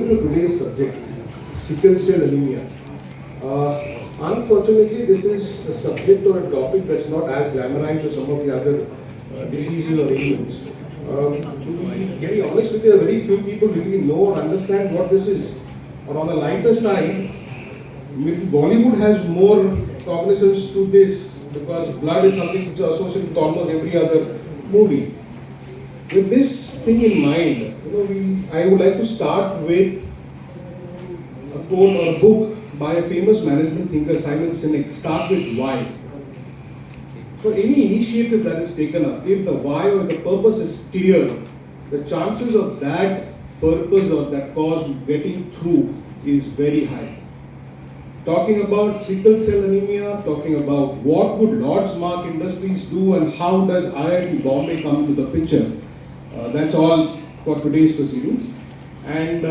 coming to today's subject, sickle cell anemia. Unfortunately, this is a subject or a topic that's not as glamorized as some of the other diseases or ailments. To be very honest with you, very few people really know or understand what this is. Or on the lighter side, maybe Bollywood has more cognizance to this because blood is something which is associated with almost every other movie. With this thing in mind, I would like to start with a quote or a book by a famous management thinker, Simon Sinek. Start with why. For any initiative that is taken up, if the why or the purpose is clear, the chances of that purpose or that cause getting through is very high. Talking about sickle cell anemia, talking about what would Mark Industries do and how does IIT Bombay come into the picture. That's all for today's proceedings. And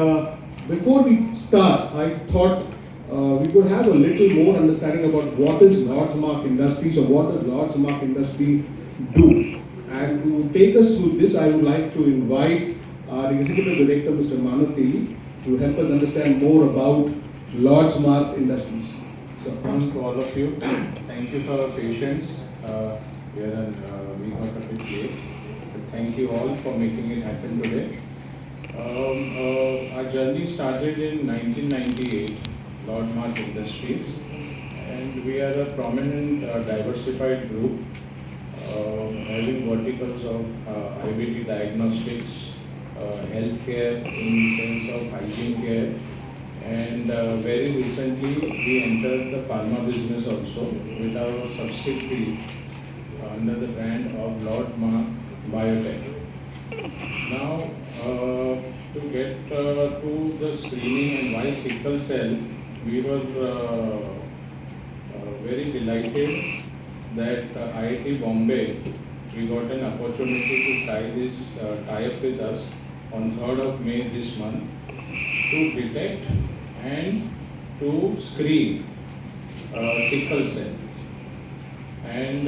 before we start, I thought we could have a little more understanding about what is Mark Industries or what does Mark Industry do. And to take us through this, I would like to invite our Executive Director, Mr. Manav Teli, to help us understand more about Mark Industries. So, to all of you, thank you for your patience. We got a bit late. Thank you all for making it happen today. Our journey started in 1998, Mark Industries, and we are a prominent diversified group having verticals of IVD diagnostics, healthcare in sense of hygiene care, and very recently we entered the pharma business also with our subsidiary under the brand of Mark Biotech. Now, to get to the screening and why sickle cell, we were very delighted that IIT Bombay, we got an opportunity to tie up with us on 3rd of May this month to detect and to screen sickle cell. And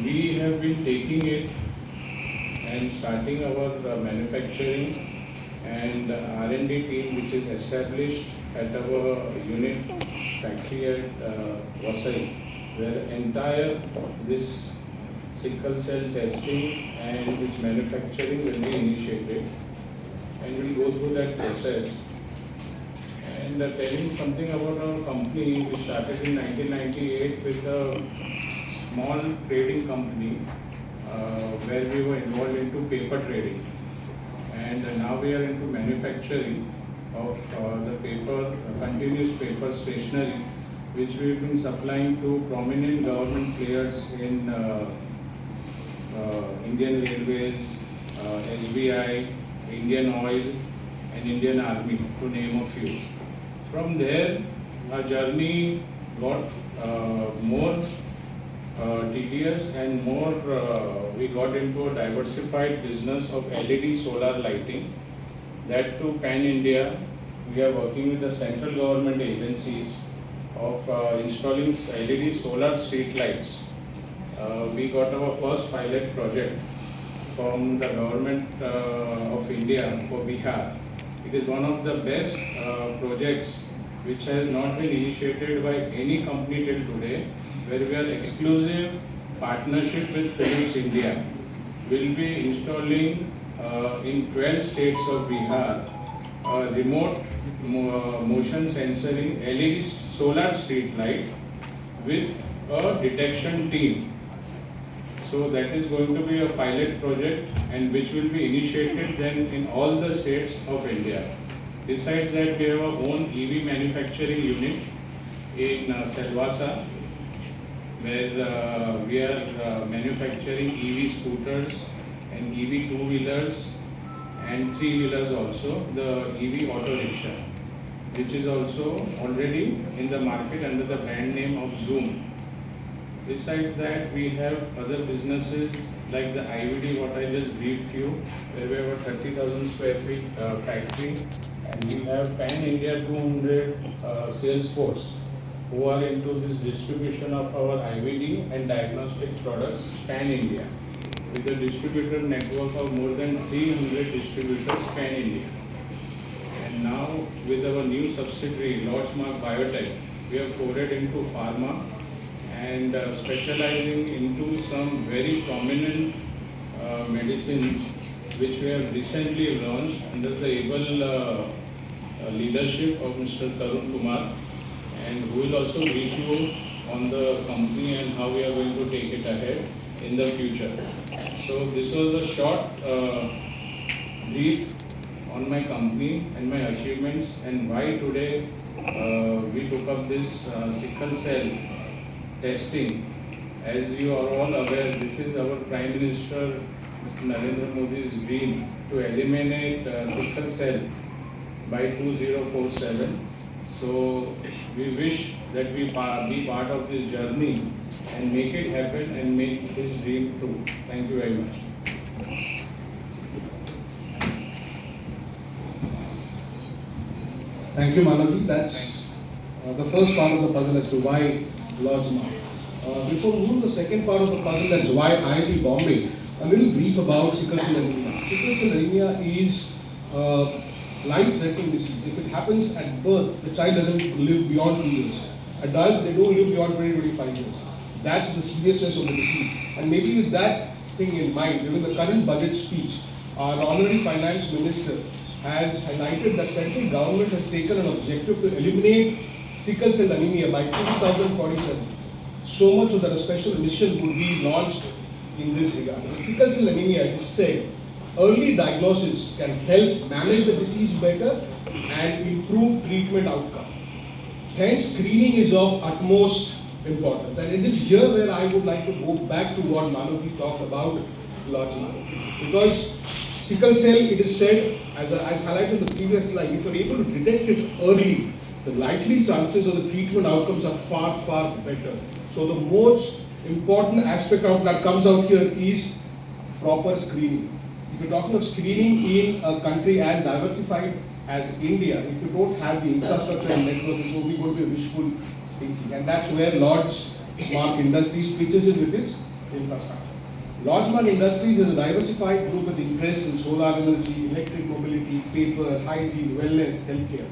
we have been taking it and starting our manufacturing and R&D team, which is established at our unit factory at Vasai, where entire this sickle cell testing and this manufacturing will be initiated, and we'll go through that process. And telling something about our company, we started in 1998 with a small trading company where we were involved into paper trading, and now we are into manufacturing of the paper, continuous paper stationery, which we've been supplying to prominent government players in Indian Railways, SBI, Indian Oil, and Indian Army, to name a few. From there, our journey got more tedious and more, we got into a diversified business of LED solar lighting. That too pan-India. We are working with the central government agencies of installing LED solar street lights. We got our first pilot project from the government of India for Bihar. It is one of the best projects which has not been initiated by any company till today, where we are exclusive partnership with Philips India. We'll be installing in 12 states of Bihar remote motion sensoring LED solar street light with a detection team. So that is going to be a pilot project, and which will be initiated then in all the states of India. Besides that, we have our own EV manufacturing unit in Silvassa, where we are manufacturing EV scooters and EV two-wheelers and three-wheelers also, the EV auto rickshaw, which is also already in the market under the brand name of Zoom. Besides that, we have other businesses like the IVD, what I just briefed you, where we have a 30,000 square feet factory, and we have pan-India 200 sales force who are into this distribution of our IVD and diagnostic products pan-India, with a distributor network of more than 300 distributors pan-India. And now with our new subsidiary, Mark Biotech, we have forayed into pharma and specializing into some very prominent medicines which we have recently launched under the able leadership of Mr. Tarun Kumar, and who will also brief you on the company and how we are going to take it ahead in the future. So this was a short brief on my company and my achievements and why today we took up this sickle cell testing. As you are all aware, this is our Prime Minister Mr. Narendra Modi's dream to eliminate sickle cell by 2047. So we wish that we be part of this journey and make it happen and make his dream true. Thank you very much. Thank you, Manavi. That's the first part of the puzzle as to why Lodge Mark. Before moving to the second part of the puzzle, that's why IIT Bombay, a little brief about sickle cell anemia. Sickle cell anemia is life-threatening disease. If it happens at birth, the child doesn't live beyond 2 years. Adults, they don't live beyond 20-25 years. That's the seriousness of the disease. And maybe with that thing in mind, during the current budget speech, our honorary finance minister has highlighted that central government has taken an objective to eliminate sickle cell anemia by 2047. So much so that a special mission would be launched in this regard. With sickle cell anemia, it is said, early diagnosis can help manage the disease better and improve treatment outcome. Hence, screening is of utmost importance. And it is here where I would like to go back to what Manavi talked about logically. Because sickle cell, it is said, as highlighted in the previous slide, if you are able to detect it early, the likely chances of the treatment outcomes are far, far better. So the most important aspect of that comes out here is proper screening. If you're talking of screening in a country as diversified as India, if you don't have the infrastructure and network, it will be going to be wishful thinking. And that's where Mark Industries pitches in with its infrastructure. Mark Industries is a diversified group with interests in solar energy, electric mobility, paper, hygiene, wellness, healthcare.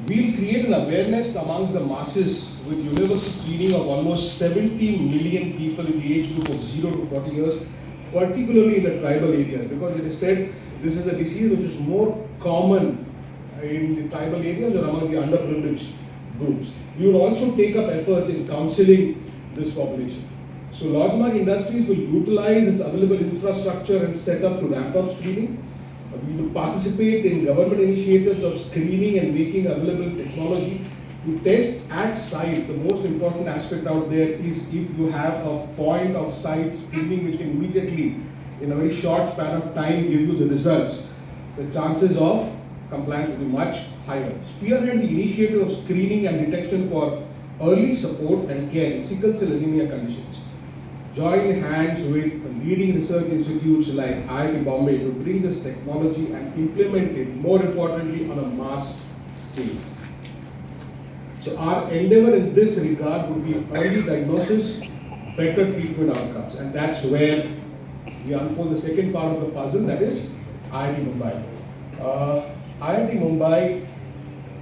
We'll create an awareness amongst the masses with universal screening of almost 70 million people in the age group of 0 to 40 years, particularly in the tribal areas, because it is said this is a disease which is more common in the tribal areas or among the underprivileged groups. We will also take up efforts in counseling this population. So Mark Industries will utilize its available infrastructure and set up to ramp up screening. We will participate in government initiatives of screening and making available technology to test at site. The most important aspect out there is if you have a point of site screening which can immediately, in a very short span of time, give you the results, the chances of compliance will be much higher. Spearhead the initiative of screening and detection for early support and care in sickle cell anemia conditions. Join hands with leading research institutes like IIT Bombay to bring this technology and implement it, more importantly, on a mass scale. So our endeavor in this regard would be early diagnosis, better treatment outcomes, and that's where we unfold the second part of the puzzle, that is IIT Mumbai. IIT Mumbai,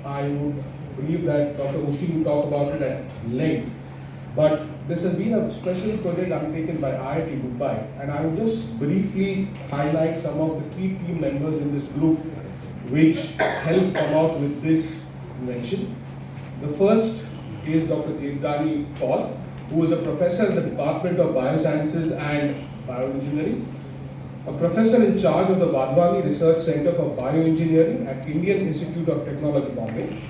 I would believe that Dr. Ushti will talk about it at length, but this has been a special project undertaken by IIT Mumbai, and I will just briefly highlight some of the key team members in this group which helped come out with this invention. The first is Dr. Jevdani Paul, who is a professor in the Department of Biosciences and Bioengineering, a professor in charge of the Vadhwani Research Center for Bioengineering at Indian Institute of Technology, Bombay,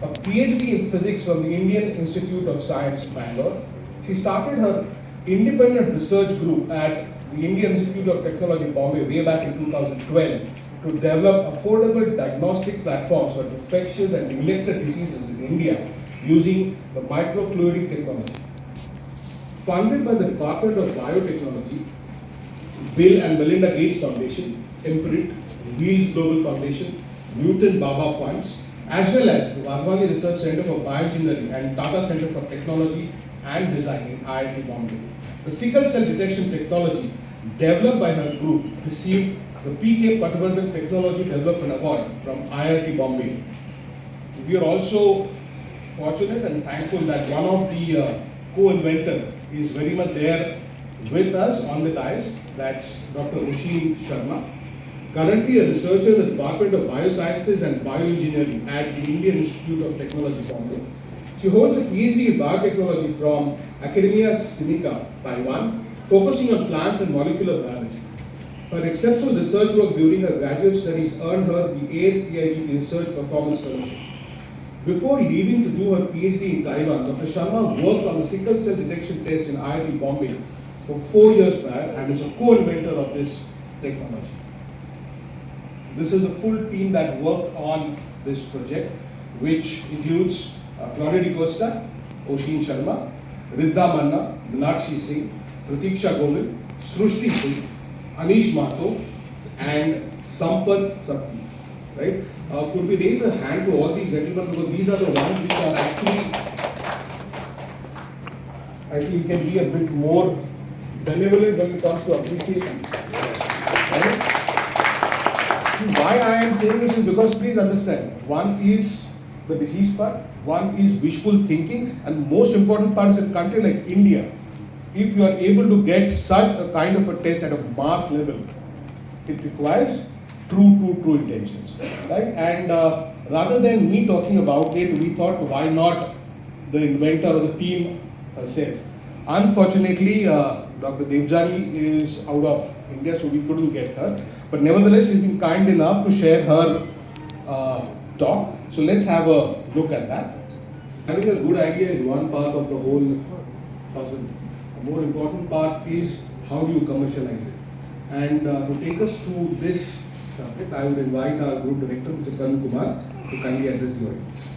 a PhD in physics from the Indian Institute of Science, Bangalore. She started her independent research group at the Indian Institute of Technology, Bombay, way back in 2012 to develop affordable diagnostic platforms for infectious and neglected diseases in India using the microfluidic technology. Funded by the Department of Biotechnology, Bill and Melinda Gates Foundation, Imprint, Wheels Global Foundation, Newton Baba Funds, as well as the Vadhwani Research Center for Bioengineering and Tata Center for Technology and Design in IIT Bombay. The sickle cell detection technology developed by her group received the PK Patwardhan Technology Development Award from IIT Bombay. We are also fortunate and thankful that one of the co-inventor is very much there with us on the dais. That's Dr. Oshin Sharma, currently a researcher in the Department of Biosciences and Bioengineering at the Indian Institute of Technology, Bombay. She holds a PhD in biotechnology from Academia Sinica, Taiwan, focusing on plant and molecular biology. Her exceptional research work during her graduate studies earned her the ASTIG Research Performance Fellowship. Before leaving to do her PhD in Taiwan, Dr. Sharma worked on the sickle cell detection test in IIT Bombay for 4 years prior and is a co-inventor of this technology. This is the full team that worked on this project, which includes Claudia Di Costa, Oshin Sharma, Riddha Manna, Meenakshi Singh, Pratiksha Govind, Srushti Singh, Anish Mato, and Sampath Sakti. Right? Could we raise a hand to all these gentlemen, because these are the ones which are actually, I think, can be a bit more benevolent when it comes to appreciation. Right? Why I am saying this is because, please understand, one is the disease part, one is wishful thinking, and most important part is a country like India. If you are able to get such a kind of a test at a mass level, it requires true intentions, right? And rather than me talking about it, we thought, why not the inventor or the team herself? Unfortunately, Dr. Devjani is out of India, so we couldn't get her. But nevertheless, she's been kind enough to share her talk. So let's have a look at that. Having a good idea is one part of the whole puzzle. The more important part is how do you commercialize it. And to take us through this subject, I would invite our Group Director, Mr. Karan Kumar, to kindly address the audience.